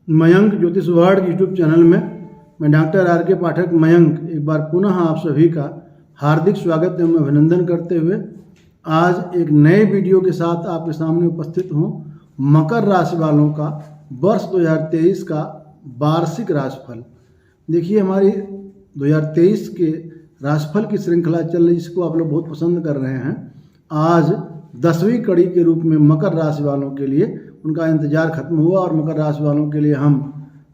मयंक ज्योतिष world YouTube channel में मैं डॉक्टर आर के पाठक मयंक एक बार पुनः आप सभी का हार्दिक स्वागत एवं अभिनंदन करते हुए आज एक नए वीडियो के साथ आपके सामने उपस्थित हूँ। मकर राशि वालों का वर्ष 2023 का वार्षिक राशिफल। देखिए, हमारी 2023 के राशिफल की श्रृंखला चल रही, जिसको आप लोग बहुत पसंद कर रहे हैं। आज 10वीं कड़ी के रूप में मकर राशि वालों के लिए उनका इंतजार खत्म हुआ और मकर राशि वालों के लिए हम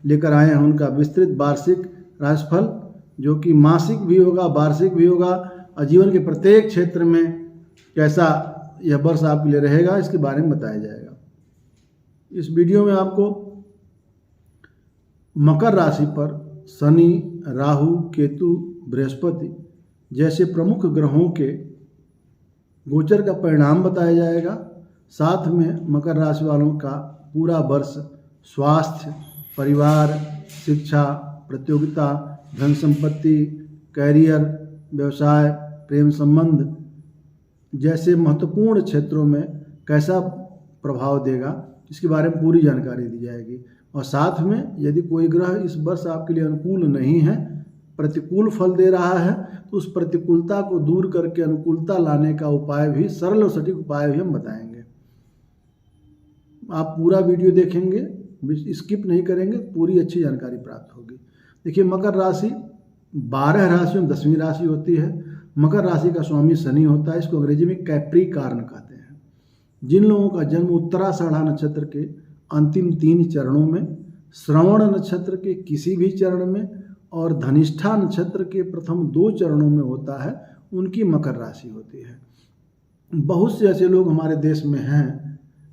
लेकर आए हैं उनका विस्तृत वार्षिक राशिफल, जो कि मासिक भी होगा, वार्षिक भी होगा और जीवन के प्रत्येक क्षेत्र में कैसा यह वर्ष आपके लिए रहेगा, इसके बारे में बताया जाएगा। इस वीडियो में आपको मकर राशि पर शनि, राहु, केतु, बृहस्पति जैसे प्रमुख ग्रहों के गोचर का परिणाम बताया जाएगा। साथ में मकर राशि वालों का पूरा वर्ष स्वास्थ्य, परिवार, शिक्षा, प्रतियोगिता, धन संपत्ति, कैरियर, व्यवसाय, प्रेम संबंध जैसे महत्वपूर्ण क्षेत्रों में कैसा प्रभाव देगा, इसके बारे में पूरी जानकारी दी जाएगी। और साथ में यदि कोई ग्रह इस वर्ष आपके लिए अनुकूल नहीं है, प्रतिकूल फल दे रहा है, तो उस प्रतिकूलता को दूर करके अनुकूलता लाने का उपाय भी, सरल और सटीक उपाय भी हम बताएंगे। आप पूरा वीडियो देखेंगे, स्किप नहीं करेंगे, पूरी अच्छी जानकारी प्राप्त होगी। देखिए, मकर राशि 12 राशियों में 10वीं राशि होती है। मकर राशि का स्वामी शनि होता है। इसको अंग्रेजी में कैप्रिकॉर्न कहते हैं। जिन लोगों का जन्म उत्तराषाढ़ा नक्षत्र के अंतिम 3 चरणों में, श्रवण नक्षत्र के किसी भी चरण में और धनिष्ठा नक्षत्र के प्रथम 2 चरणों में होता है, उनकी मकर राशि होती है। बहुत से ऐसे लोग हमारे देश में हैं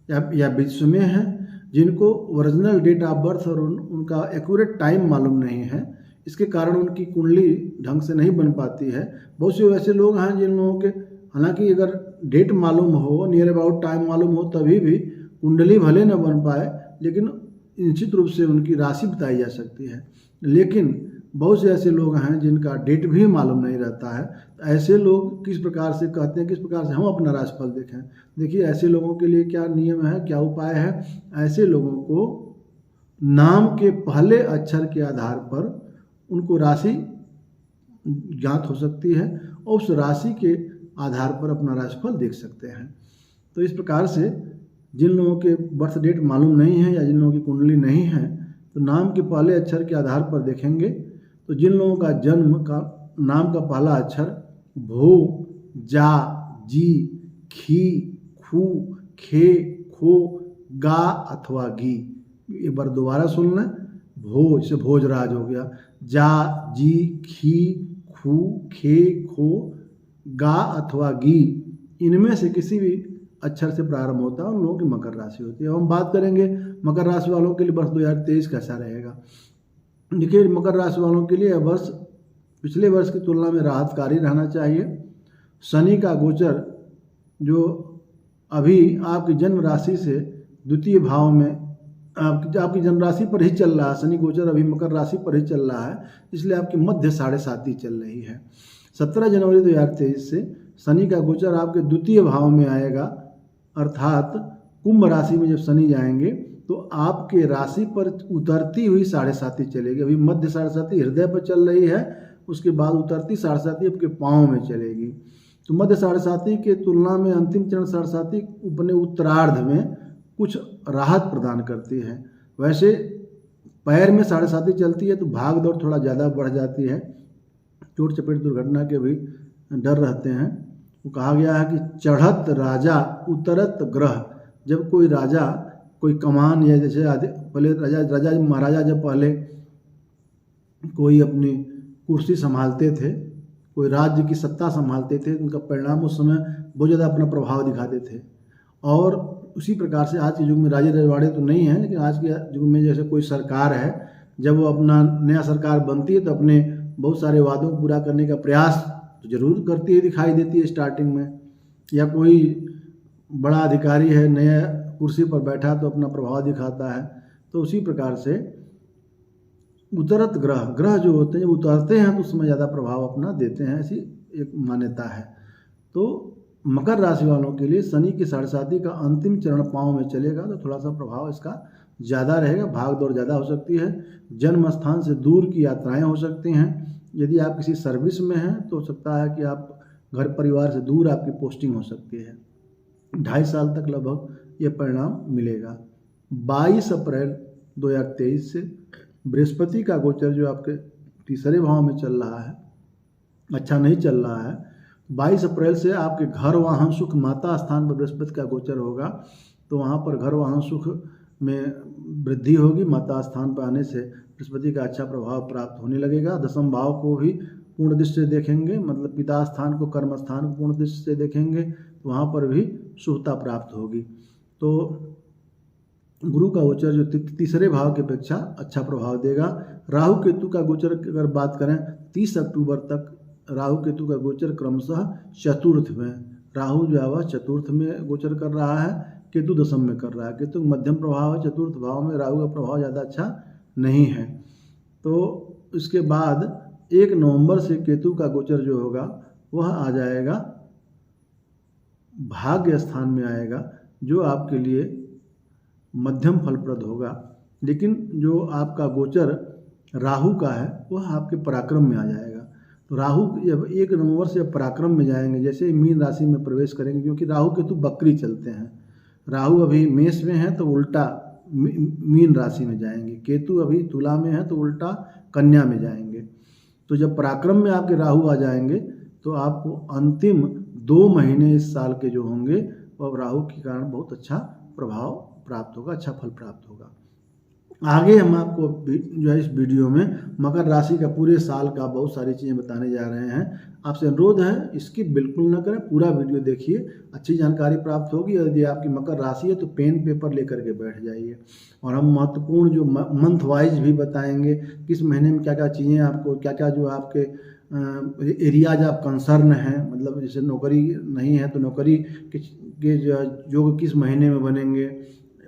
या विश्व में हैं जिनको ओरिजिनल डेट ऑफ बर्थ और उनका एक्यूरेट टाइम मालूम नहीं है। इसके कारण उनकी कुंडली ढंग से नहीं बन पाती है। बहुत से ऐसे लोग हैं जिन लोगों के हालांकि अगर डेट मालूम हो, नियर अबाउट टाइम मालूम हो, तभी भी कुंडली भले न बन पाए, लेकिन निश्चित रूप से उनकी राशि बताई जा सकती है। लेकिन बहुत से ऐसे लोग हैं जिनका डेट भी मालूम नहीं रहता है। तो ऐसे लोग किस प्रकार से कहते हैं, किस प्रकार से हम अपना राशिफल देखें। देखिए, ऐसे लोगों के लिए क्या नियम है, क्या उपाय है। ऐसे लोगों को नाम के पहले अक्षर के आधार पर उनको राशि ज्ञात हो सकती है और उस राशि के आधार पर अपना राशिफल देख सकते हैं। तो इस प्रकार से जिन लोगों के बर्थ डेट मालूम नहीं है या जिन लोगों की कुंडली नहीं है, तो नाम के पहले अक्षर के आधार पर देखेंगे। तो जिन लोगों का जन्म का नाम का पहला अक्षर भो, जा, जी, खी, खू, खे, खो, गा अथवा घी। एक बार दोबारा सुन लें। भो इसे भोजराज हो गया, जा, जी, खी, खू, खे, खो, गा अथवा घी, इनमें से किसी भी अक्षर से प्रारंभ होता है, उन लोगों की मकर राशि होती है। हम बात करेंगे मकर राशि वालों के लिए वर्ष 2023 कैसा रहेगा। देखिए, मकर राशि वालों के लिए वर्ष पिछले वर्ष की तुलना में राहतकारी रहना चाहिए। शनि का गोचर जो अभी आपकी जन्म राशि से द्वितीय भाव में आपकी जन्म राशि पर ही चल रहा है। शनि गोचर अभी मकर राशि पर ही चल रहा है, इसलिए आपकी मध्य 7.5 चल रही है। 17 जनवरी 2023 से शनि का गोचर आपके द्वितीय भाव में आएगा, अर्थात कुंभ राशि में जब शनि जाएंगे तो आपके राशि पर उतरती हुई 7.5 चलेगी। अभी मध्य 7.5 हृदय पर चल रही है, उसके बाद उतरती 7.5 आपके पाँव में चलेगी। तो मध्य 7.5 के तुलना में अंतिम चरण 7.5 अपने उत्तरार्ध में कुछ राहत प्रदान करती है। वैसे पैर में 7.5 चलती है तो भाग दौड़ थोड़ा ज़्यादा बढ़ जाती है, चोट चपेट दुर्घटना के भी डर रहते हैं। वो कहा गया है कि चढ़त राजा उतरत ग्रह। जब कोई राजा कोई कमान या जैसे पहले राजा महाराजा जब पहले कोई अपनी कुर्सी संभालते थे, कोई राज्य की सत्ता संभालते थे, उनका परिणाम उस समय बहुत ज़्यादा अपना प्रभाव दिखाते थे। और उसी प्रकार से आज के युग में राजे रजवाड़े तो नहीं हैं, लेकिन आज के युग में जैसे कोई सरकार है, जब वो अपना नया सरकार बनती है तो अपने बहुत सारे वादों को पूरा करने का प्रयास तो जरूर करती है, दिखाई देती है स्टार्टिंग में। या कोई बड़ा अधिकारी है, नया कुर्सी पर बैठा तो अपना प्रभाव दिखाता है। तो उसी प्रकार से उतरत ग्रह जो होते हैं, जब उतरते हैं तो उसमें ज़्यादा प्रभाव अपना देते हैं, ऐसी एक मान्यता है। तो मकर राशि वालों के लिए शनि की 7.5 का अंतिम चरण पाँव में चलेगा तो थोड़ा सा प्रभाव इसका ज़्यादा रहेगा, भाग दौड़ ज़्यादा हो सकती है। जन्म स्थान से दूर की यात्राएं हो सकती हैं। यदि आप किसी सर्विस में हैं तो हो सकता है कि आप घर परिवार से दूर आपकी पोस्टिंग हो सकती है। 2.5 साल तक लगभग ये परिणाम मिलेगा। 22 अप्रैल 2023 से बृहस्पति का गोचर जो आपके तीसरे भाव में चल रहा है, अच्छा नहीं चल रहा है। 22 अप्रैल से आपके घर वाहन सुख माता स्थान पर बृहस्पति का गोचर होगा, तो वहाँ पर घर वाहन सुख में वृद्धि होगी। माता स्थान पर आने से बृहस्पति का अच्छा प्रभाव प्राप्त होने लगेगा। 10वें भाव को भी पूर्ण दृष्टि से देखेंगे, मतलब पिता स्थान को, कर्म स्थान को पूर्ण दृष्टि से देखेंगे, तो वहाँ पर भी शुभता प्राप्त होगी। तो गुरु का गोचर जो तीसरे भाव की अपेक्षा अच्छा प्रभाव देगा। राहु केतु का गोचर की अगर बात करें, 30 अक्टूबर तक राहु केतु का गोचर क्रमशः चतुर्थ में, राहु जो है वह चतुर्थ में गोचर कर रहा है, केतु दशम में कर रहा है। केतु मध्यम प्रभाव है, चतुर्थ भाव में राहु का प्रभाव ज़्यादा अच्छा नहीं है। तो इसके बाद 1 नवंबर से केतु का गोचर जो होगा वह आ जाएगा भाग्य स्थान में आएगा, जो आपके लिए मध्यम फलप्रद होगा। लेकिन जो आपका गोचर राहु का है वह आपके पराक्रम में आ जाएगा। तो राहु जब 1 नवंबर से पराक्रम में जाएंगे, जैसे मीन राशि में प्रवेश करेंगे, क्योंकि राहु केतु बकरी चलते हैं। राहु अभी मेष में है तो उल्टा मीन राशि में जाएंगे, केतु अभी तुला में है तो उल्टा कन्या में जाएंगे। तो जब पराक्रम में आपके राहु आ जाएंगे तो आपको अंतिम 2 महीने इस साल के जो होंगे वह राहु के कारण बहुत अच्छा प्रभाव प्राप्त होगा, अच्छा फल प्राप्त होगा। आगे हम आपको जो है इस वीडियो में मकर राशि का पूरे साल का बहुत सारी चीज़ें बताने जा रहे हैं। आपसे अनुरोध है इसकी बिल्कुल ना करें, पूरा वीडियो देखिए, अच्छी जानकारी प्राप्त होगी। यदि आपकी मकर राशि है तो पेन पेपर लेकर के बैठ जाइए, और हम महत्वपूर्ण जो मंथ वाइज भी बताएंगे, किस महीने में क्या क्या चीज़ें आपको, क्या क्या जो आपके एरियाज ऑफ कंसर्न हैं, मतलब जैसे नौकरी नहीं है तो नौकरी के जो किस महीने में बनेंगे,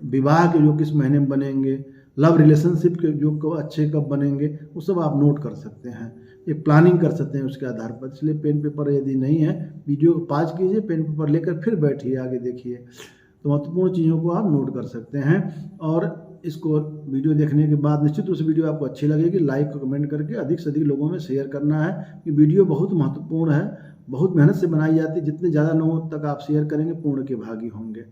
विवाह के जो किस महीने में बनेंगे, लव रिलेशनशिप के जो कब अच्छे कब बनेंगे, वो सब आप नोट कर सकते हैं, एक प्लानिंग कर सकते हैं उसके आधार पर। इसलिए पेन पेपर यदि नहीं है, वीडियो को पॉज कीजिए, पेन पेपर लेकर फिर बैठिए, आगे देखिए, तो महत्वपूर्ण चीज़ों को आप नोट कर सकते हैं। और इसको वीडियो देखने के बाद निश्चित रूप से वीडियो आपको अच्छी लगेगी, लाइक कमेंट करके अधिक से अधिक लोगों में शेयर करना है। कि वीडियो बहुत महत्वपूर्ण है, बहुत मेहनत से बनाई जाती है, जितने ज़्यादा लोगों तक आप शेयर करेंगे पूर्ण के भागी होंगे।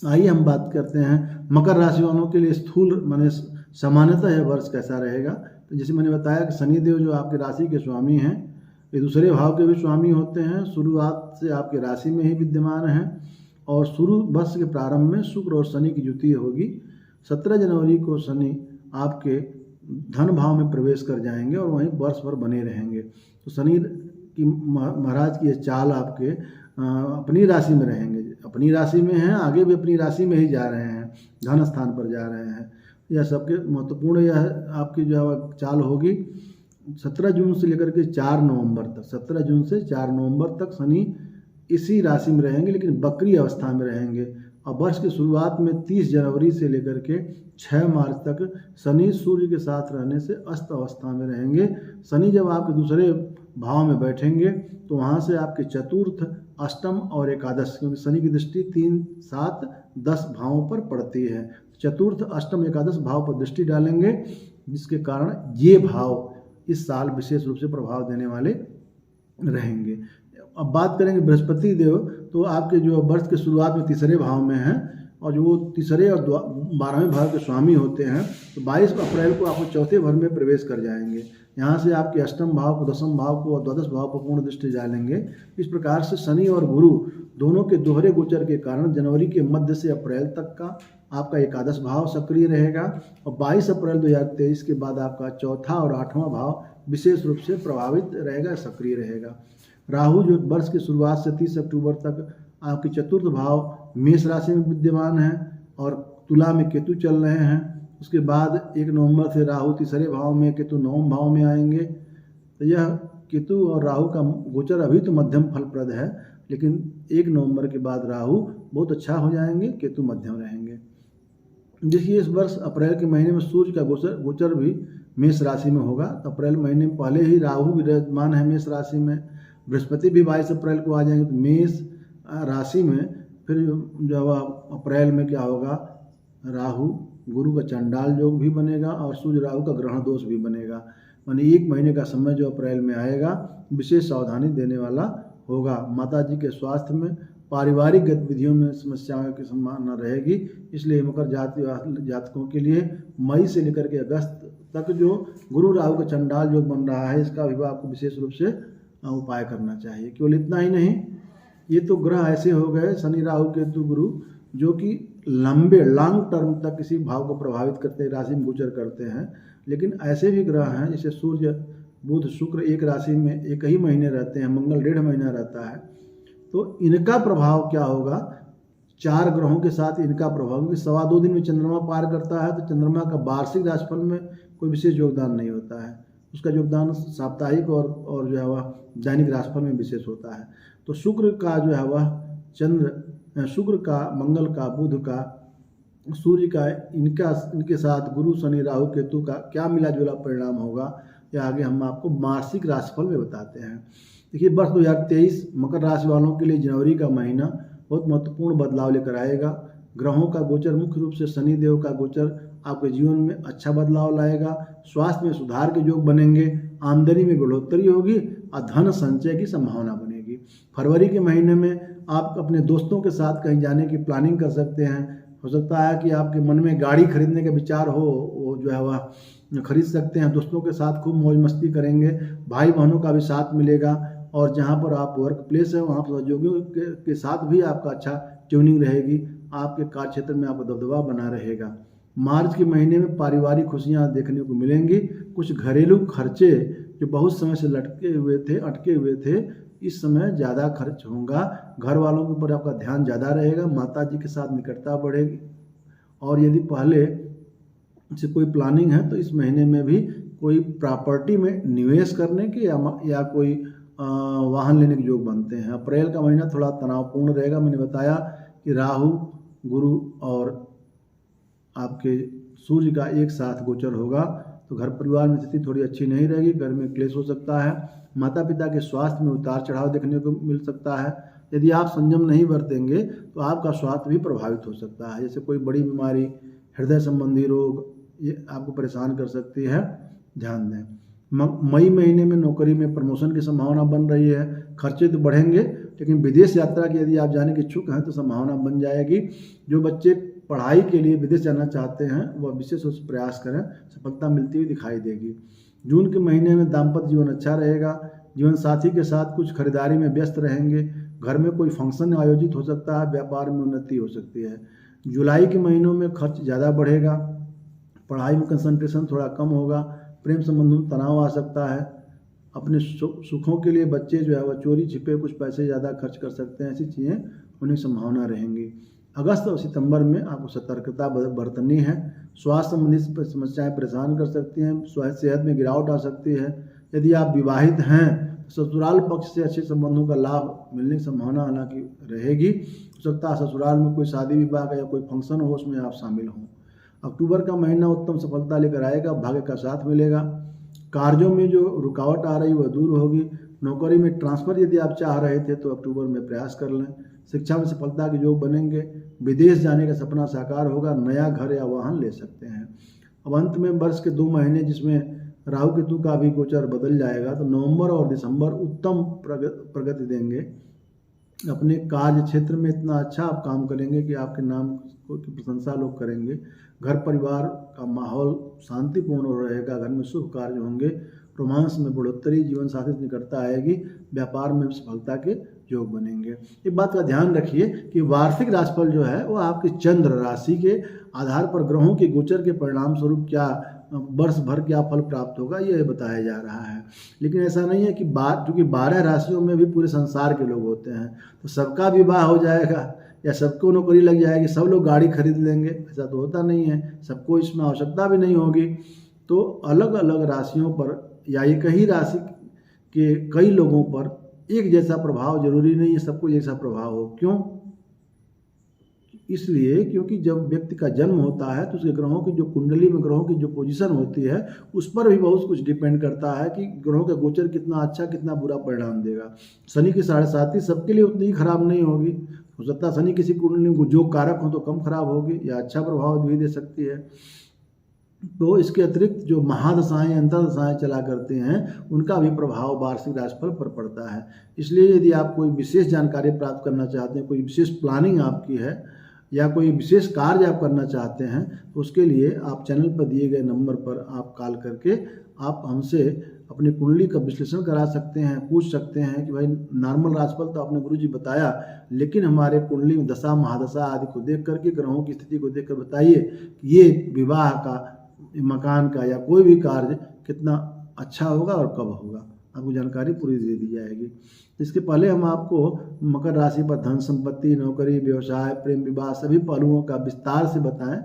आइए हम बात करते हैं मकर राशि वालों के लिए स्थूल माने सामान्यतः यह वर्ष कैसा रहेगा। तो जैसे मैंने बताया कि शनिदेव जो आपके राशि के स्वामी हैं, ये दूसरे भाव के भी स्वामी होते हैं, शुरुआत से आपके राशि में ही विद्यमान हैं, और शुरू वर्ष के प्रारंभ में शुक्र और शनि की युति होगी। 17 जनवरी को शनि आपके धन भाव में प्रवेश कर जाएंगे और वहीं वर्ष भर बने रहेंगे। तो शनि की महाराज की ये चाल आपके अपनी राशि में रहेंगे, अपनी राशि में हैं, आगे भी अपनी राशि में ही जा रहे हैं, धन स्थान पर जा रहे हैं। यह सबके महत्वपूर्ण यह आपकी जो चाल होगी। 17 जून से लेकर के 4 नवंबर तक, 17 जून से 4 नवंबर तक शनि इसी राशि में रहेंगे, लेकिन बकरी अवस्था में रहेंगे। और वर्ष की शुरुआत में 30 जनवरी से लेकर के 6 मार्च तक शनि सूर्य के साथ रहने से अस्त अवस्था में रहेंगे। शनि जब आपके दूसरे भाव में बैठेंगे तो वहाँ से आपके चतुर्थ, अष्टम और एकादश, क्योंकि शनि की दृष्टि 3, 7, 10 भावों पर पड़ती है, चतुर्थ, अष्टम, एकादश भाव पर दृष्टि डालेंगे, जिसके कारण ये भाव इस साल विशेष रूप से प्रभाव देने वाले रहेंगे। अब बात करेंगे बृहस्पति देव, तो आपके जो वर्ष के शुरुआत में तीसरे भाव में हैं, और जो तीसरे और 12वें भाव के स्वामी होते हैं, तो 22 अप्रैल को आपको चौथे घर में प्रवेश कर जाएंगे। यहाँ से आपके अष्टम भाव को, दशम भाव को और द्वादश भाव पर पूर्ण दृष्टि डालेंगे। इस प्रकार से शनि और गुरु दोनों के दोहरे गोचर के कारण जनवरी के मध्य से अप्रैल तक का आपका एकादश भाव सक्रिय रहेगा, और 22 अप्रैल 2023 के बाद आपका चौथा और 8वां भाव विशेष रूप से प्रभावित रहेगा, सक्रिय रहेगा। राहु जो वर्ष की शुरुआत से 30 अक्टूबर तक आपके चतुर्थ भाव मेष राशि में विद्यमान है, और तुला में केतु चल रहे हैं। उसके बाद 1 नवंबर से राहु तीसरे भाव में, केतु 9वें भाव में आएंगे। तो यह केतु और राहु का गोचर अभी तो मध्यम फलप्रद है, लेकिन 1 नवंबर के बाद राहु बहुत अच्छा हो जाएंगे, केतु मध्यम रहेंगे। देखिए इस वर्ष अप्रैल के महीने में सूर्य का गोचर भी मेष राशि में होगा। तो अप्रैल महीने में पहले ही राहु विराजमान है मेष राशि में, बृहस्पति भी 22 अप्रैल को आ जाएंगे। तो मेष राशि में फिर जब अप्रैल में क्या होगा, राहु गुरु का चंडाल योग भी बनेगा और सूर्य राहु का ग्रहण दोष भी बनेगा। यानी 1 महीने का समय जो अप्रैल में आएगा विशेष सावधानी देने वाला होगा। माता जी के स्वास्थ्य में, पारिवारिक गतिविधियों में समस्याओं की संभावना रहेगी। इसलिए मकर जातकों के लिए मई से लेकर के अगस्त तक जो गुरु राहु का चंडाल योग बन रहा है, इसका भी आपको विशेष रूप से उपाय करना चाहिए। केवल इतना ही नहीं, ये तो ग्रह ऐसे हो गए शनि राहु केतु गुरु जो कि लंबे लॉन्ग टर्म तक किसी भाव को प्रभावित करते, राशि में गोचर करते हैं। लेकिन ऐसे भी ग्रह हैं जैसे सूर्य, बुध, शुक्र एक राशि में एक ही महीने रहते हैं, मंगल 1.5 महीना रहता है। तो इनका प्रभाव क्या होगा, 4 ग्रहों के साथ इनका प्रभाव, क्योंकि 2.25 दिन में चंद्रमा पार करता है, तो चंद्रमा का वार्षिक राशिफल में कोई विशेष योगदान नहीं होता है। उसका योगदान साप्ताहिक और जो है वह दैनिक राशिफल में विशेष होता है। तो शुक्र का जो है वह शुक्र का, मंगल का, बुध का, सूर्य का, इनके साथ गुरु, शनि, राहु, केतु का क्या मिला जुला परिणाम होगा, या आगे हम आपको मासिक राशिफल में बताते हैं। देखिए, वर्ष 2023 मकर राशि वालों के लिए जनवरी का महीना बहुत महत्वपूर्ण बदलाव लेकर आएगा। ग्रहों का गोचर, मुख्य रूप से शनि देव का गोचर आपके जीवन में अच्छा बदलाव लाएगा। स्वास्थ्य में सुधार के योग बनेंगे, आमदनी में बढ़ोतरी होगी और धन संचय की संभावना बनेगी। फरवरी के महीने में आप अपने दोस्तों के साथ कहीं जाने की प्लानिंग कर सकते हैं। हो सकता है कि आपके मन में गाड़ी खरीदने का विचार हो, वो जो है वह खरीद सकते हैं। दोस्तों के साथ खूब मौज मस्ती करेंगे, भाई बहनों का भी साथ मिलेगा, और जहाँ पर आप वर्क प्लेस है वहाँ पर सहयोगियों के साथ भी आपका अच्छा ट्यूनिंग रहेगी। आपके कार्य क्षेत्र में आपका दबदबा बना रहेगा। मार्च के महीने में पारिवारिक खुशियाँ देखने को मिलेंगी। कुछ घरेलू खर्चे जो बहुत समय से अटके हुए थे, इस समय ज़्यादा खर्च होगा। घर वालों के ऊपर आपका ध्यान ज़्यादा रहेगा, माता जी के साथ निकटता बढ़ेगी। और यदि पहले से कोई प्लानिंग है तो इस महीने में भी कोई प्रॉपर्टी में निवेश करने के या कोई वाहन लेने के योग बनते हैं। अप्रैल का महीना थोड़ा तनावपूर्ण रहेगा। मैंने बताया कि राहु, गुरु और आपके सूर्य का एक साथ गोचर होगा, तो घर परिवार में स्थिति थोड़ी अच्छी नहीं रहेगी, घर में क्लेश हो सकता है। माता पिता के स्वास्थ्य में उतार चढ़ाव देखने को मिल सकता है। यदि आप संयम नहीं बरतेंगे तो आपका स्वास्थ्य भी प्रभावित हो सकता है। जैसे कोई बड़ी बीमारी, हृदय संबंधी रोग, ये आपको परेशान कर सकती है, ध्यान दें। मई महीने में नौकरी में प्रमोशन की संभावना बन रही है। खर्चे तो बढ़ेंगे, लेकिन विदेश यात्रा की यदि आप जाने के इच्छुक हैं तो संभावना बन जाएगी। जो बच्चे पढ़ाई के लिए विदेश जाना चाहते हैं वह विशेष रूप से प्रयास करें, सफलता मिलती हुई दिखाई देगी। जून के महीने में दाम्पत्य जीवन अच्छा रहेगा। जीवन साथी के साथ कुछ खरीदारी में व्यस्त रहेंगे। घर में कोई फंक्शन आयोजित हो सकता है, व्यापार में उन्नति हो सकती है। जुलाई के महीनों में खर्च ज़्यादा बढ़ेगा, पढ़ाई में कंसंट्रेशन थोड़ा कम होगा, प्रेम संबंधों में तनाव आ सकता है। अपने सुखों के लिए बच्चे जो है वह चोरी छिपे कुछ पैसे ज़्यादा खर्च कर सकते हैं, ऐसी चीज़ें होने की संभावना रहेंगी। अगस्त और सितंबर में आपको सतर्कता बरतनी है। स्वास्थ्य संबंधी समस्याएं परेशान कर सकती हैं, सेहत में गिरावट आ सकती है। यदि आप विवाहित हैं तो ससुराल पक्ष से अच्छे संबंधों का लाभ मिलने की संभावना हालांकि रहेगी। हो सकता है ससुराल में कोई शादी विवाह का या कोई फंक्शन हो, उसमें आप शामिल हों। अक्टूबर का महीना उत्तम सफलता लेकर आएगा, भाग्य का साथ मिलेगा। कार्यों में जो रुकावट आ रही वह दूर होगी। नौकरी में ट्रांसफ़र यदि आप चाह रहे थे तो अक्टूबर में प्रयास कर लें। शिक्षा में सफलता के योग बनेंगे। विदेश जाने का सपना साकार होगा, नया घर या वाहन ले सकते हैं। अब अंत में वर्ष के 2 महीने जिसमें राहु केतु का भी गोचर बदल जाएगा, तो नवंबर और दिसंबर उत्तम प्रगति देंगे। अपने कार्य क्षेत्र में इतना अच्छा आप काम करेंगे कि आपके नाम की प्रशंसा लोग करेंगे। घर परिवार का माहौल शांतिपूर्ण रहेगा, घर में शुभ कार्य होंगे, रोमांस में बढ़ोतरी, जीवन साथी से निकटता आएगी, व्यापार में सफलता के योग बनेंगे। एक बात का ध्यान रखिए कि वार्षिक राशिफल जो है वो आपकी चंद्र राशि के आधार पर ग्रहों के गोचर के परिणाम स्वरूप क्या वर्ष भर क्या फल प्राप्त होगा यह बताया जा रहा है। लेकिन ऐसा नहीं है कि क्योंकि 12 राशियों में भी पूरे संसार के लोग होते हैं तो सबका विवाह हो जाएगा या सबको नौकरी लग जाएगी, सब लोग गाड़ी खरीद लेंगे, ऐसा तो होता नहीं है। सबको इसमें आवश्यकता भी नहीं होगी। तो अलग अलग राशियों पर या एक ही राशि के कई लोगों पर एक जैसा प्रभाव जरूरी नहीं है सबको जैसा प्रभाव हो। क्यों? इसलिए क्योंकि जब व्यक्ति का जन्म होता है तो उसके ग्रहों की जो कुंडली में ग्रहों की जो पोजीशन होती है उस पर भी बहुत कुछ डिपेंड करता है कि ग्रहों का गोचर कितना अच्छा कितना बुरा परिणाम देगा। शनि की 7.5 सबके लिए उतनी ही खराब नहीं होगी। हो सकता है शनि किसी कुंडली में जो कारक हो तो कम खराब होगी या अच्छा प्रभाव भी दे सकती है। तो इसके अतिरिक्त जो महादशाएं अंतर्दशाएं चला करते हैं उनका भी प्रभाव वार्षिक राशिफल पर पड़ता है। इसलिए यदि आप कोई विशेष जानकारी प्राप्त करना चाहते हैं, कोई विशेष प्लानिंग आपकी है या कोई विशेष कार्य आप करना चाहते हैं, तो उसके लिए आप चैनल पर दिए गए नंबर पर आप कॉल करके आप हमसे अपनी कुंडली का विश्लेषण करा सकते हैं, पूछ सकते हैं कि भाई नॉर्मल राशिफल तो आपने गुरुजी बताया, लेकिन हमारे कुंडली में दशा महादशा आदि को देख करके, ग्रहों की स्थिति को देख कर बताइए कि ये विवाह का, मकान का या कोई भी कार्य कितना अच्छा होगा और कब होगा, आपको जानकारी पूरी दे दी जाएगी। इसके पहले हम आपको मकर राशि पर धन संपत्ति, नौकरी, व्यवसाय, प्रेम विवाह सभी पहलुओं का विस्तार से बताएं।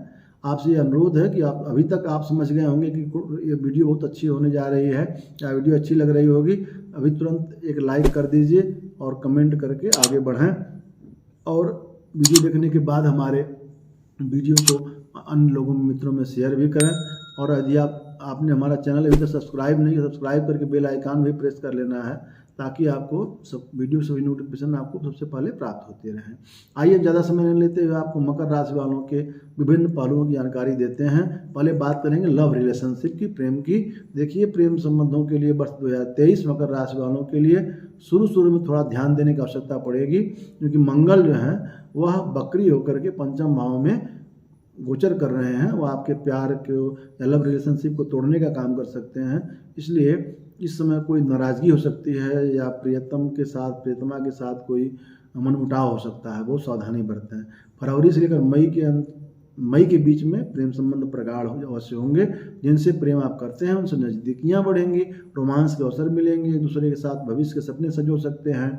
आपसे ये अनुरोध है कि आप अभी तक आप समझ गए होंगे कि ये वीडियो बहुत अच्छी होने जा रही है या वीडियो अच्छी लग रही होगी, अभी तुरंत एक लाइक कर दीजिए और कमेंट करके आगे बढ़ें। और वीडियो देखने के बाद हमारे वीडियो को अन्य लोगों मित्रों में शेयर भी करें। और यदि आपने हमारा चैनल अभी तक सब्सक्राइब नहीं, सब्सक्राइब करके बेल आइकन भी प्रेस कर लेना है ताकि आपको सब वीडियो सभी नोटिफिकेशन आपको सबसे पहले प्राप्त होते रहें। आइए ज़्यादा समय नहीं लेते हुए आपको मकर राशि वालों के विभिन्न पहलुओं की जानकारी देते हैं। पहले बात करेंगे लव रिलेशनशिप की, प्रेम की। देखिए, प्रेम संबंधों के लिए वर्ष 2023 मकर राशि वालों के लिए शुरू में थोड़ा ध्यान देने की आवश्यकता पड़ेगी, क्योंकि मंगल जो है वह बकरी होकर के पंचम भाव में गोचर कर रहे हैं। वो आपके प्यार को या लव रिलेशनशिप को तोड़ने का काम कर सकते हैं। इसलिए इस समय कोई नाराज़गी हो सकती है या प्रियतम के साथ, प्रियतमा के साथ कोई मनमुटाव हो सकता है, बहुत सावधानी बरतें। फरवरी से लेकर मई के बीच में प्रेम संबंध प्रगाढ़ अवश्य होंगे। जिनसे प्रेम आप करते हैं उनसे नज़दीकियाँ बढ़ेंगी, रोमांस के अवसर मिलेंगे, एक दूसरे के साथ भविष्य के सपने सजो सकते हैं,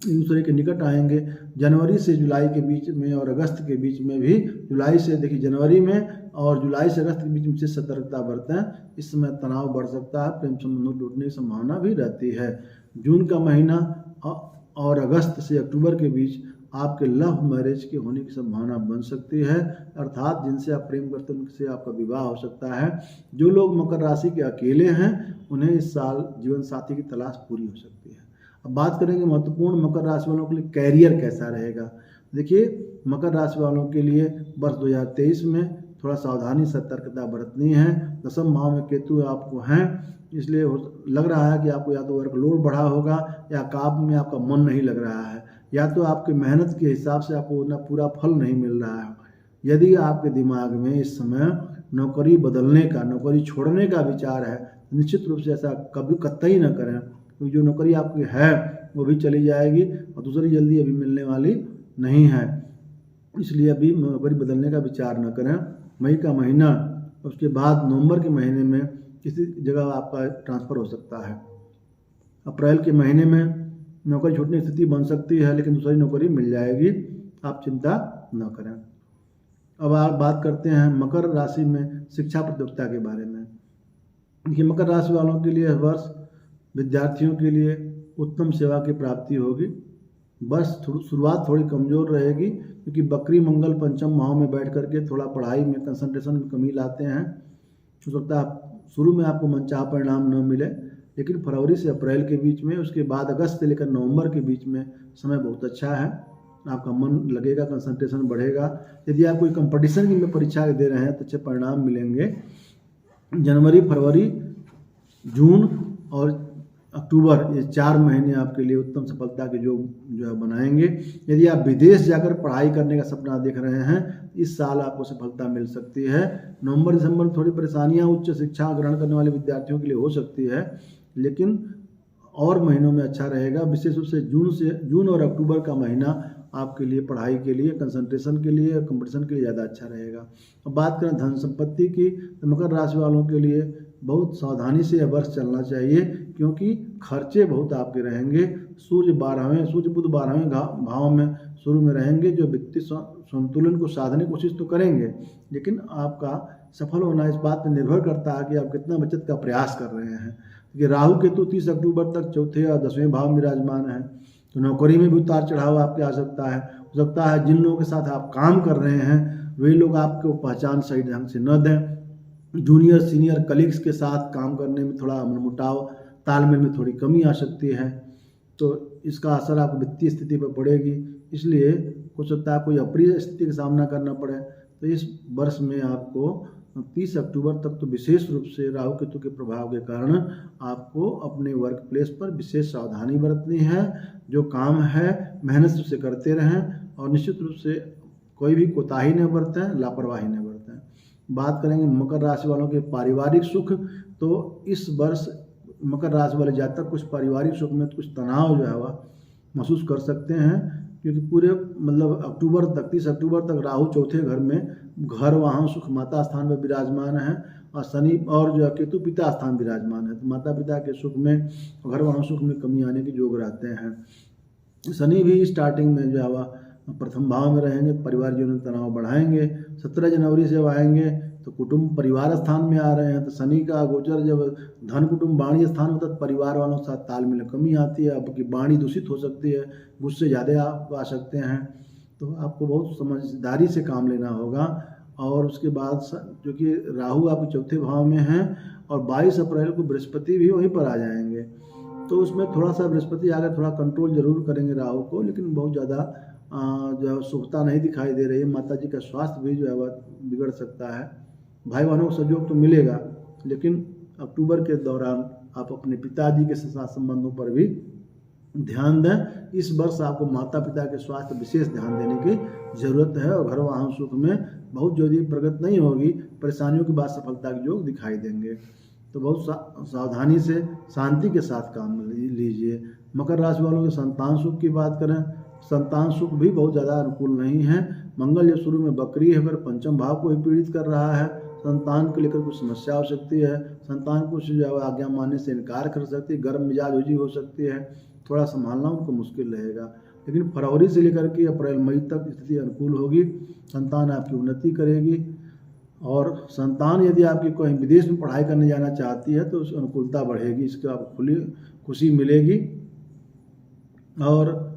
एक दूसरे के निकट आएंगे। जनवरी से जुलाई के बीच में और अगस्त के बीच में भी, जुलाई से देखिए जनवरी में और जुलाई से अगस्त के बीच में विशेष सतर्कता बरतें। इस समय तनाव बढ़ सकता है, प्रेम संबंधों टूटने की संभावना भी रहती है। जून का महीना और अगस्त से अक्टूबर के बीच आपके लव मैरिज के होने की संभावना बन सकती है, अर्थात जिनसे आप प्रेम करते हैं उनसे आपका विवाह हो सकता है। जो लोग मकर राशि के अकेले हैं उन्हें इस साल जीवन साथी की तलाश पूरी हो सकती है। अब बात करेंगे महत्वपूर्ण मकर राशि वालों के लिए कैरियर कैसा रहेगा। देखिए, मकर राशि वालों के लिए वर्ष 2023 में थोड़ा सावधानी सतर्कता बरतनी है। दशम भाव में केतु आपको हैं, इसलिए लग रहा है कि आपको या तो वर्कलोड बढ़ा होगा या काम में आपका मन नहीं लग रहा है, या तो आपकी मेहनत के हिसाब से आपको उतना पूरा फल नहीं मिल रहा है। यदि आपके दिमाग में इस समय नौकरी बदलने का, नौकरी छोड़ने का विचार है, निश्चित रूप से ऐसा कभी कतई न करें, क्योंकि जो नौकरी आपकी है वो भी चली जाएगी और दूसरी जल्दी अभी मिलने वाली नहीं है। इसलिए अभी नौकरी बदलने का विचार न करें। मई का महीना, उसके बाद नवंबर के महीने में किसी जगह आपका ट्रांसफ़र हो सकता है। अप्रैल के महीने में नौकरी छूटने की स्थिति बन सकती है, लेकिन दूसरी नौकरी मिल जाएगी, आप चिंता न करें। अब आप बात करते हैं मकर राशि में शिक्षा प्रतियोगिता के बारे में। कि मकर राशि वालों के लिए वर्ष विद्यार्थियों के लिए उत्तम सेवा की प्राप्ति होगी। बस शुरुआत थोड़ी कमज़ोर रहेगी, क्योंकि बकरी मंगल पंचम भाव में बैठ करके थोड़ा पढ़ाई में कंसंट्रेशन में कमी लाते हैं। हो सकता है शुरू में आपको मनचाहा परिणाम न मिले, लेकिन फरवरी से अप्रैल के बीच में, उसके बाद अगस्त से लेकर नवंबर के बीच में समय बहुत अच्छा है। आपका मन लगेगा, कंसंट्रेशन बढ़ेगा। यदि आप कोई कंपटीशन की में परीक्षा दे रहे हैं तो अच्छे परिणाम मिलेंगे। जनवरी, फरवरी, जून और अक्टूबर, ये 4 महीने आपके लिए उत्तम सफलता के जो है बनाएंगे। यदि आप विदेश जाकर पढ़ाई करने का सपना देख रहे हैं, इस साल आपको सफलता मिल सकती है। नवंबर दिसंबर में थोड़ी परेशानियां उच्च शिक्षा ग्रहण करने वाले विद्यार्थियों के लिए हो सकती है, लेकिन और महीनों में अच्छा रहेगा। विशेष रूप से जून और अक्टूबर का महीना आपके लिए पढ़ाई के लिए, कंसंट्रेशन के लिए, कंपटीशन के लिए ज़्यादा अच्छा रहेगा। अब बात करें धन संपत्ति की, तो मकर राशि वालों के लिए बहुत सावधानी से यह वर्ष चलना चाहिए, क्योंकि खर्चे बहुत आपके रहेंगे। सूर्य बुध 12वें भाव में शुरू में रहेंगे, जो वित्तीय संतुलन को साधने की कोशिश तो करेंगे, लेकिन आपका सफल होना इस बात पर निर्भर करता है कि आप कितना बचत का प्रयास कर रहे हैं। क्योंकि राहु केतु 30 अक्टूबर तक चौथे और 10वें भाव में विराजमान है, तो नौकरी में भी उतार चढ़ाव आपके आ सकता है। हो सकता है जिन लोगों के साथ आप काम कर रहे हैं वे लोग आपको पहचान सही ढंग से न दें। जूनियर सीनियर कलीग्स के साथ काम करने में थोड़ा मनमुटाव, तालमेल में थोड़ी कमी आ सकती है, तो इसका असर आपको वित्तीय स्थिति पर पड़ेगी। इसलिए हो सकता है कोई अप्रिय स्थिति का सामना करना पड़े। तो इस वर्ष में आपको 30 अक्टूबर तक तो विशेष रूप से राहु केतु के प्रभाव के कारण आपको अपने वर्क प्लेस पर विशेष सावधानी बरतनी है। जो काम है मेहनत से करते रहें और निश्चित रूप से कोई भी कोताही न बरतें, लापरवाही न बरतें। बात करेंगे मकर राशि वालों के पारिवारिक सुख, तो इस वर्ष मकर राशि वाले जातक कुछ पारिवारिक सुख में कुछ तनाव जो है वह महसूस कर सकते हैं, क्योंकि पूरे मतलब अक्टूबर तक 30 अक्टूबर तक राहु चौथे घर में घर वाहन सुख माता स्थान में विराजमान है और शनि और जो केतु पिता स्थान विराजमान है। तो माता पिता के सुख में घर वाहन सुख में कमी आने के योग रहते हैं। शनि भी स्टार्टिंग में जो है वह प्रथम भाव में रहेंगे, परिवार जीवन में तनाव बढ़ाएंगे। 17 जनवरी से आएंगे तो कुटुंब परिवार स्थान में आ रहे हैं, तो शनि का गोचर जब धन कुटुंब वाणी स्थान होता है तो परिवार वालों के साथ तालमेल कमी आती है, आपकी वाणी दूषित हो सकती है, गुस्से ज़्यादा आप आ सकते हैं। तो आपको बहुत समझदारी से काम लेना होगा। और उसके बाद जो कि राहु आपके चौथे भाव में हैं और 22 अप्रैल को बृहस्पति भी वहीं पर आ जाएंगे, तो उसमें थोड़ा सा बृहस्पति आकर थोड़ा कंट्रोल जरूर करेंगे राहु को, लेकिन बहुत ज़्यादा जो शुभता नहीं दिखाई दे रही है। माता जी का स्वास्थ्य भी जो है वह बिगड़ सकता है। भाई बहनों को सहयोग तो मिलेगा, लेकिन अक्टूबर के दौरान आप अपने पिताजी के साथ संबंधों पर भी ध्यान दें। इस वर्ष आपको माता पिता के स्वास्थ्य विशेष ध्यान देने की ज़रूरत है और घर वाहन सुख में बहुत जल्दी प्रगति नहीं होगी, परेशानियों के बाद सफलता के योग दिखाई देंगे। तो बहुत सावधानी से शांति के साथ काम लीजिए। मकर राशि वालों के संतान सुख की बात करें, संतान सुख भी बहुत ज़्यादा अनुकूल नहीं है। मंगल जब शुरू में वक्री है, अगर पंचम भाव को ही पीड़ित कर रहा है, संतान को लेकर कुछ समस्या हो सकती है। संतान कुछ जो है आज्ञा मानने से इनकार कर सकती है, गर्म मिजाज हो सकती है, थोड़ा संभालना उनको मुश्किल रहेगा। लेकिन फरवरी से लेकर के अप्रैल मई तक स्थिति अनुकूल होगी, संतान आपकी उन्नति करेगी। और संतान यदि आपकी कहीं विदेश में पढ़ाई करने जाना चाहती है तो उस अनुकूलता बढ़ेगी, इसकी आपको खुली खुशी मिलेगी और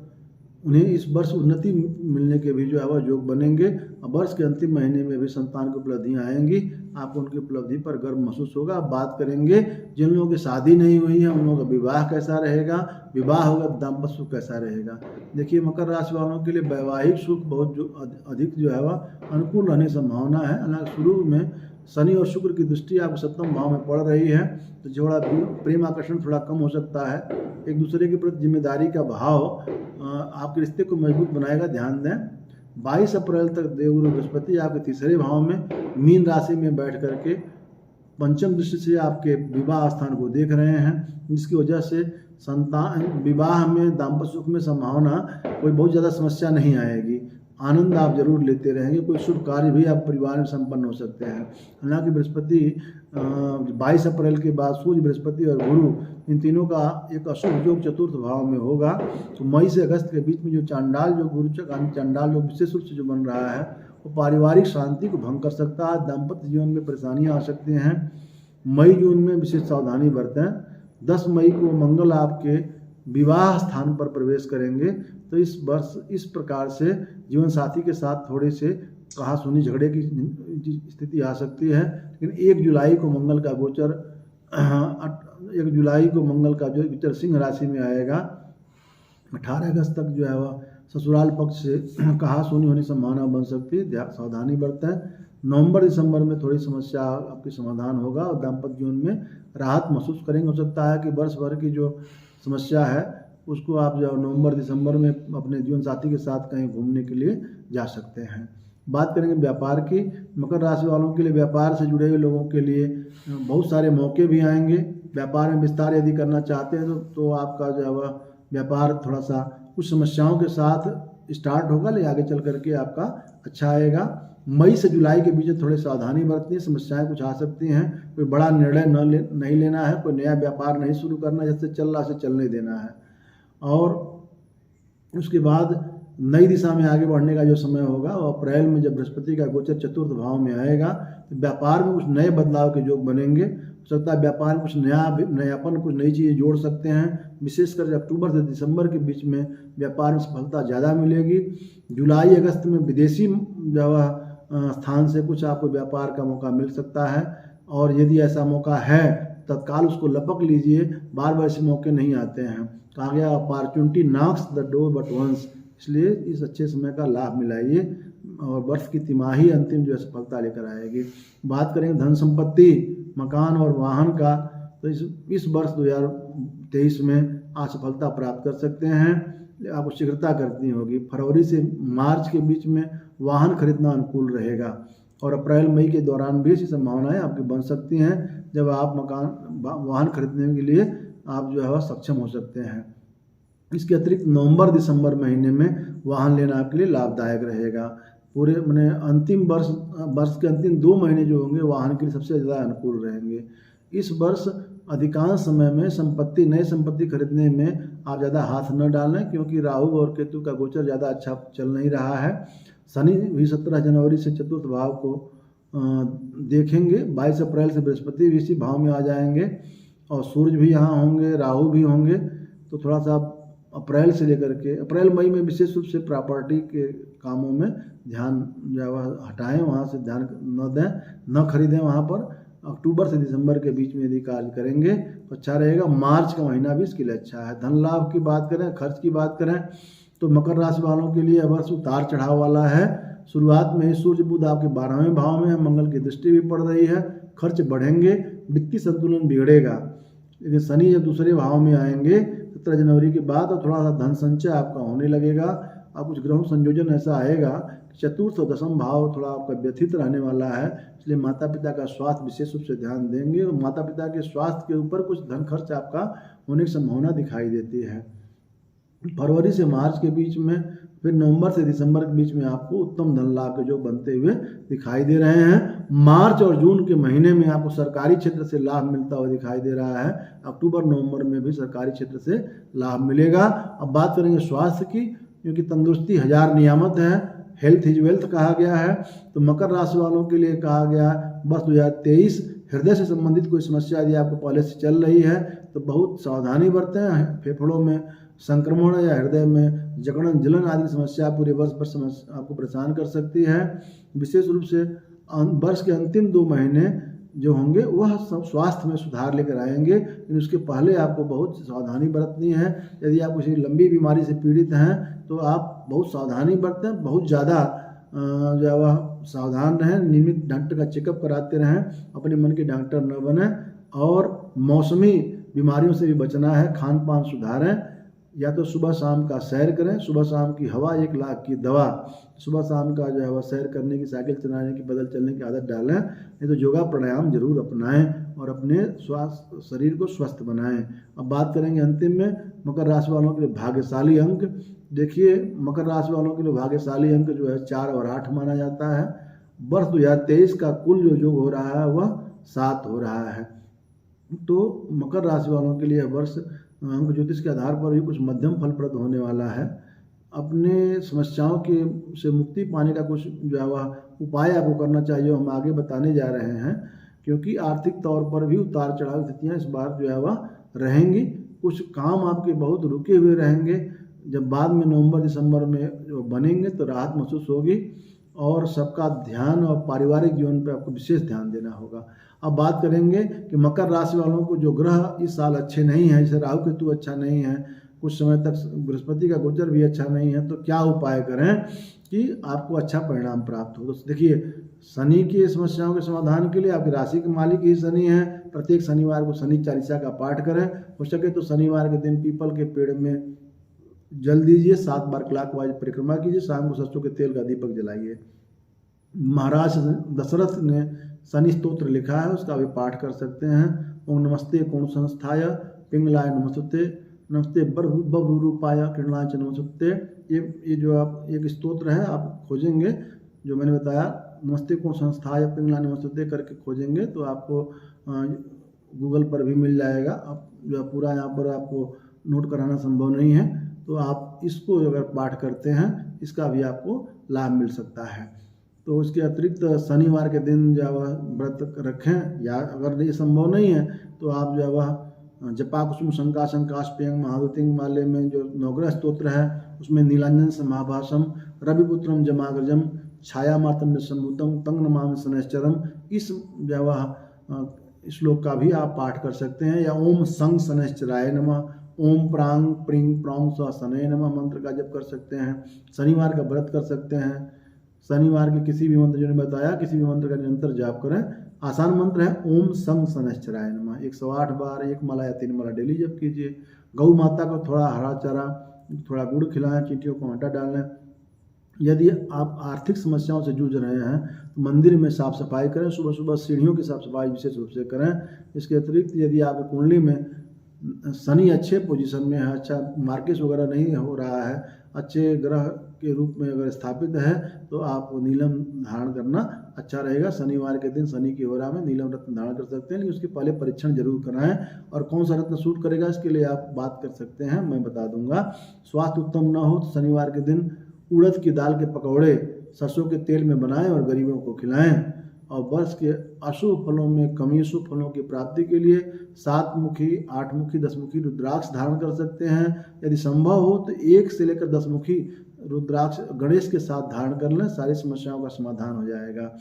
उन्हें इस वर्ष उन्नति मिलने के भी जो है वह योग बनेंगे। और वर्ष के अंतिम महीने में भी संतान की उपलब्धियाँ आएंगी, आपको उनकी उपलब्धि पर गर्व महसूस होगा। अब बात करेंगे जिन लोगों की शादी नहीं हुई है उन लोगों का विवाह कैसा रहेगा, विवाह होगा दाम्पत्य सुख कैसा रहेगा। देखिए मकर राशि वालों के लिए वैवाहिक सुख बहुत अधिक जो है वह अनुकूल रहने की संभावना है। हालांकि शुरू में शनि और शुक्र की दृष्टि आपको सप्तम भाव में पड़ रही है, तो थोड़ा प्रेम आकर्षण थोड़ा कम हो सकता है। एक दूसरे के प्रति जिम्मेदारी का भाव आपके रिश्ते को मजबूत बनाएगा, ध्यान दें। 22 अप्रैल तक देवगुरु बृहस्पति आपके तीसरे भाव में मीन राशि में बैठ करके पंचम दृष्टि से आपके विवाह स्थान को देख रहे हैं, जिसकी वजह से संतान विवाह में दाम्पत्य सुख में संभावना कोई बहुत ज़्यादा समस्या नहीं आएगी। आनंद आप जरूर लेते रहेंगे, कोई शुभ कार्य भी आप परिवार में संपन्न हो सकते हैं। हालांकि बृहस्पति 22 अप्रैल के बाद सूर्य बृहस्पति और गुरु इन तीनों का एक अशुभ योग चतुर्थ भाव में होगा। तो मई से अगस्त के बीच में जो चांडाल योग गुरुचक चांडाल योग विशेष रूप से जो बन रहा है वो पारिवारिक शांति को भंग कर सकता है, दाम्पत्य जीवन में परेशानियाँ आ सकती हैं। मई जून में विशेष सावधानी बरतें। 10 मई को मंगल आपके विवाह स्थान पर प्रवेश करेंगे, तो इस वर्ष इस प्रकार से जीवन साथी के साथ थोड़े से कहा सुनी झगड़े की स्थिति आ सकती है। लेकिन 1 जुलाई को मंगल का गोचर 1 जुलाई को मंगल का जो गोचर सिंह राशि में आएगा, 18 अगस्त तक जो है वह ससुराल पक्ष से कहा सुनी होने की संभावना बन सकती है, सावधानी बरतें। नवंबर दिसंबर में थोड़ी समस्या आपकी समाधान होगा और दाम्पत्य जीवन में राहत महसूस करेंगे। हो सकता है कि वर्ष भर की जो समस्या है उसको आप जो नवंबर दिसंबर में अपने जीवन साथी के साथ कहीं घूमने के लिए जा सकते हैं। बात करेंगे व्यापार की। मकर राशि वालों के लिए व्यापार से जुड़े हुए लोगों के लिए बहुत सारे मौके भी आएंगे। व्यापार में विस्तार यदि करना चाहते हैं तो आपका जो है वह व्यापार थोड़ा सा कुछ समस्याओं के साथ स्टार्ट होगा, लेकिन आगे चल करके आपका अच्छा आएगा। मई से जुलाई के बीच थोड़ी सावधानी बरतनी, समस्याएं कुछ आ सकती हैं। कोई बड़ा निर्णय नहीं लेना है, कोई नया व्यापार नहीं शुरू करना, जैसे चल रहा है चलने देना है। और उसके बाद नई दिशा में आगे बढ़ने का जो समय होगा वो अप्रैल में जब बृहस्पति का गोचर चतुर्थ भाव में आएगा, तो व्यापार में कुछ नए बदलाव के योग बनेंगे। हो सकता है व्यापार में कुछ नयापन कुछ नई चीज़ें जोड़ सकते हैं। विशेषकर अक्टूबर से दिसंबर के बीच में व्यापार में सफलता ज़्यादा मिलेगी। जुलाई अगस्त में विदेशी स्थान से कुछ आपको व्यापार का मौका मिल सकता है, और यदि ऐसा मौका है तत्काल उसको लपक लीजिए, बार बार ऐसे मौके नहीं आते हैं। कहा गया opportunity knocks the door but once, इसलिए इस अच्छे समय का लाभ मिलाइए और वर्ष की तिमाही अंतिम जो है सफलता लेकर आएगी। बात करेंगे धन संपत्ति, मकान और वाहन का, तो इस वर्ष 2023 में आप सफलता प्राप्त कर सकते हैं। आपको शीघ्रता करनी होगी। फरवरी से मार्च के बीच में वाहन खरीदना अनुकूल रहेगा और अप्रैल मई के दौरान भी ऐसी संभावनाएं आपकी बन सकती हैं जब आप वाहन खरीदने के लिए आप जो है सक्षम हो सकते हैं। इसके अतिरिक्त नवंबर दिसंबर महीने में वाहन लेना आपके लिए लाभदायक रहेगा। पूरे मैंने अंतिम वर्ष के अंतिम 2 महीने जो होंगे वाहन के लिए सबसे ज़्यादा अनुकूल रहेंगे। इस वर्ष अधिकांश समय में नई संपत्ति खरीदने में आप ज़्यादा हाथ न डालें, क्योंकि राहु और केतु का गोचर ज़्यादा अच्छा चल नहीं रहा है। शनि भी 17 जनवरी से चतुर्थ भाव को देखेंगे। 22 अप्रैल से बृहस्पति भी इसी भाव में आ जाएंगे और सूर्य भी यहाँ होंगे, राहु भी होंगे। तो थोड़ा सा अप्रैल से लेकर के अप्रैल मई में विशेष रूप से प्रॉपर्टी के कामों में ध्यान जो हटाएं, वहाँ से ध्यान न दें, न खरीदें वहाँ पर। अक्टूबर से दिसंबर के बीच में यदि कार्य करेंगे तो अच्छा रहेगा। मार्च का महीना भी इसके लिए अच्छा है। धन लाभ की बात करें, खर्च की बात करें तो मकर राशि वालों के लिए वर्ष उतार चढ़ाव वाला है। शुरुआत में ही सूर्य बुध आपके 12वें भाव में है, मंगल की दृष्टि भी पड़ रही है, खर्च बढ़ेंगे, वित्तीय संतुलन बिगड़ेगा। लेकिन शनि जब दूसरे भाव में आएंगे 17 जनवरी के बाद और थोड़ा सा धन संचय आपका होने लगेगा। आप कुछ ग्रहों संयोजन ऐसा आएगा कि चतुर्थ और दशम भाव थोड़ा आपका व्यथित रहने वाला है, इसलिए माता पिता का स्वास्थ्य विशेष रूप से ध्यान देंगे और माता पिता के स्वास्थ्य के ऊपर कुछ धन खर्च आपका होने की संभावना दिखाई देती है। फरवरी से मार्च के बीच में, फिर नवंबर से दिसंबर के बीच में आपको उत्तम धन लाभ के जो बनते हुए दिखाई दे रहे हैं। मार्च और जून के महीने में आपको सरकारी क्षेत्र से लाभ मिलता हुआ दिखाई दे रहा है। अक्टूबर नवंबर में भी सरकारी क्षेत्र से लाभ मिलेगा। अब बात करेंगे स्वास्थ्य की, क्योंकि तंदुरुस्ती 1000 नियामत है, हेल्थ इज वेल्थ कहा गया है। तो मकर राशि वालों के लिए कहा गया वर्ष 2023 हृदय से संबंधित कोई समस्या यदि आपको पहले से चल रही है तो बहुत सावधानी बरतें। फेफड़ों में संक्रमण या हृदय में जकड़न जलन आदि समस्या पूरे वर्ष भर आपको परेशान कर सकती है। विशेष रूप से वर्ष के अंतिम 2 महीने जो होंगे वह स्वास्थ्य में सुधार लेकर आएंगे, लेकिन उसके पहले आपको बहुत सावधानी बरतनी है। यदि आप किसी लंबी बीमारी से पीड़ित हैं तो आप बहुत सावधानी बरतें, बहुत ज़्यादा जो है वह सावधान रहें, नियमित डॉक्टर का चेकअप कराते रहें, अपने मन के डॉक्टर न बने और मौसमी बीमारियों से भी बचना है। खान पान सुधारें, या तो सुबह शाम का सैर करें, सुबह शाम की हवा 1 लाख की दवा, सुबह शाम का जो है वह सैर करने की, साइकिल चलाने की, पैदल चलने की आदत डालें। नहीं तो योगा प्राणायाम जरूर अपनाएं और अपने स्वास्थ्य शरीर को स्वस्थ बनाएं। अब बात करेंगे अंतिम में मकर राशि वालों के लिए भाग्यशाली अंक। देखिए मकर राशि वालों के लिए भाग्यशाली अंक जो है 4 और 8 माना जाता है। वर्ष 2023 का कुल जो योग हो रहा है वह 7 हो रहा है। तो मकर राशि वालों के लिए वर्ष अंक ज्योतिष के आधार पर भी कुछ मध्यम फलप्रद होने वाला है। अपने समस्याओं के से मुक्ति पाने का कुछ जो है वह उपाय आपको करना चाहिए, हम आगे बताने जा रहे हैं। क्योंकि आर्थिक तौर पर भी उतार चढ़ाव स्थितियाँ इस बार जो है वह रहेंगी। कुछ काम आपके बहुत रुके हुए रहेंगे, जब बाद में नवंबर दिसंबर में जो बनेंगे तो राहत महसूस होगी और सबका ध्यान और पारिवारिक जीवन पर आपको विशेष ध्यान देना होगा। अब बात करेंगे कि मकर राशि वालों को जो ग्रह इस साल अच्छे नहीं हैं, जैसे राहु केतु अच्छा नहीं है, कुछ समय तक बृहस्पति का गोचर भी अच्छा नहीं है, तो क्या उपाय करें कि आपको अच्छा परिणाम प्राप्त हो। तो देखिए शनि की समस्याओं के समाधान के लिए आपकी राशि के मालिक ही शनि है। प्रत्येक शनिवार को शनि चालीसा का पाठ करें। हो सके तो शनिवार के दिन पीपल के पेड़ में जल दीजिए, 7 बार क्लॉकवाइज परिक्रमा कीजिए, शाम को सरसों के तेल का दीपक जलाइए। महाराज दशरथ ने शनि स्तोत्र लिखा है, उसका भी पाठ कर सकते हैं। ओम नमस्ते कोण संस्थाय पिंगलाय नमस्ते, नमस्ते बभ्रूपाय कृष्णाय च नमस्ते। ये जो आप एक स्तोत्र है आप खोजेंगे, जो मैंने बताया नमस्ते कोण संस्थाय पिंगलाय नमस्ते करके खोजेंगे तो आपको गूगल पर भी मिल जाएगा। आप जो पूरा यहाँ पर आपको नोट कराना संभव नहीं है, तो आप इसको अगर पाठ करते हैं इसका भी आपको लाभ मिल सकता है। तो उसके अतिरिक्त शनिवार के दिन जो है वह व्रत रखें, या अगर ये संभव नहीं है तो आप जो है वह जपा कुसुम शंका शंकास्पेयं महादुतिंग माले में जो नवग्रह स्तोत्र है उसमें नीलांजन समाभासम रविपुत्रम जमाग्रजम छाया मातम सम्भूतम तंग नमामि शनैश्चरम, इस जो है श्लोक का भी आप पाठ कर सकते हैं। या ओम संग शनैश्चराय नमः, ओम प्रांग प्रिंग प्रौंग स्व शनये नमः मंत्र का जप कर सकते हैं। शनिवार का व्रत कर सकते हैं। शनिवार के किसी भी मंत्र जो ने बताया, किसी भी मंत्र का निरंतर जाप करें। आसान मंत्र है ओम सं शनैश्चराय नमः, 108 बार 1 माला या 3 माला डेली जप कीजिए। गौ माता को थोड़ा हरा चारा, थोड़ा गुड़ खिलाएं, चींटियों को आटा डालें। यदि आप आर्थिक समस्याओं से जूझ रहे हैं तो मंदिर में साफ सफाई करें। सुबह सुबह सीढ़ियों की साफ सफाई विशेष रूप से करें। इसके अतिरिक्त यदि आपकी कुंडली में शनि अच्छे पोजीशन में है, अच्छा मार्केट वगैरह नहीं हो रहा है, अच्छे ग्रह के रूप में अगर स्थापित है तो आप नीलम धारण करना अच्छा रहेगा। शनिवार के दिन शनि की होरा में नीलम रत्न धारण कर सकते हैं, लेकिन उसके पहले परीक्षण जरूर कराएं। और कौन सा रत्न सूट करेगा इसके लिए आप बात कर सकते हैं, मैं बता दूंगा। स्वास्थ्य उत्तम न हो तो शनिवार के दिन उड़द की दाल के पकौड़े सरसों के तेल में बनाएं और गरीबों को खिलाएं। और वर्ष के अशुभ फलों में कमी शुभ फलों की प्राप्ति के लिए 7 मुखी 8 मुखी 10 मुखी रुद्राक्ष धारण कर सकते हैं। यदि संभव हो तो 1 से लेकर 10 मुखी रुद्राक्ष गणेश के साथ धारण कर लें, सारी समस्याओं का समाधान हो जाएगा।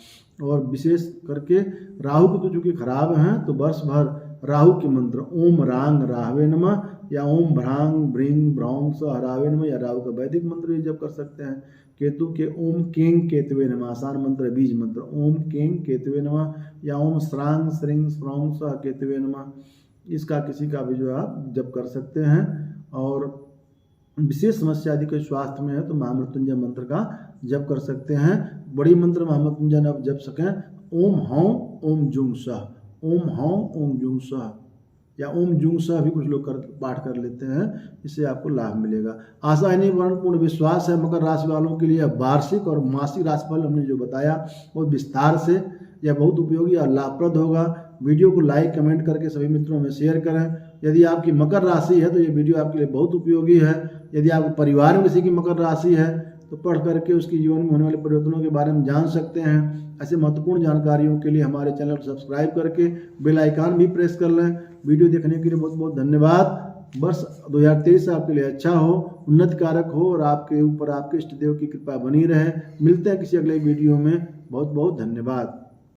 और विशेष करके राहु को तो चूंकि खराब हैं तो वर्ष भर राहु के मंत्र ओम रांग राहवे नमः या ओम भ्रांग भ्रींग भ्रौंग स हरावे नमः या राहु का वैदिक मंत्र भी जप कर सकते हैं। केतु के ओम केंग केतवे नमः, आसान मंत्र बीज मंत्र ओम केंग केतवे नमः या ओम श्रांग श्रिंग श्रौंग स केतवे नमः, इसका किसी का भी जो आप जप कर सकते हैं। और विशेष समस्या यदि कोई स्वास्थ्य में है तो महामृत्युंजय मंत्र का जप कर सकते हैं। बड़ी मंत्र महामृत्युंजय आप जप सकें ओम हौं ओम जुंग सह, ओम हौं ओम जुंग सह या ओम जुंग सह भी कुछ लोग पाठ कर लेते हैं, इससे आपको लाभ मिलेगा। आशा है नहीं वर्ण पूर्ण विश्वास है मकर राशि वालों के लिए वार्षिक और मासिक राशिफल हमने जो बताया बहुत विस्तार से, यह बहुत उपयोगी और लाभप्रद होगा। वीडियो को लाइक कमेंट करके सभी मित्रों में शेयर करें। यदि आपकी मकर राशि है तो ये वीडियो आपके लिए बहुत उपयोगी है। यदि आपके परिवार में किसी की मकर राशि है तो पढ़ करके उसकी जीवन में होने वाले परिवर्तनों के बारे में जान सकते हैं। ऐसे महत्वपूर्ण जानकारियों के लिए हमारे चैनल को सब्सक्राइब करके बेल आइकन भी प्रेस कर लें। वीडियो देखने के लिए बहुत बहुत धन्यवाद। वर्ष 2023 आपके लिए अच्छा हो, उन्नतिकारक हो और आपके ऊपर आपके इष्ट देव की कृपा बनी रहे। मिलते हैं किसी अगले वीडियो में। बहुत बहुत धन्यवाद।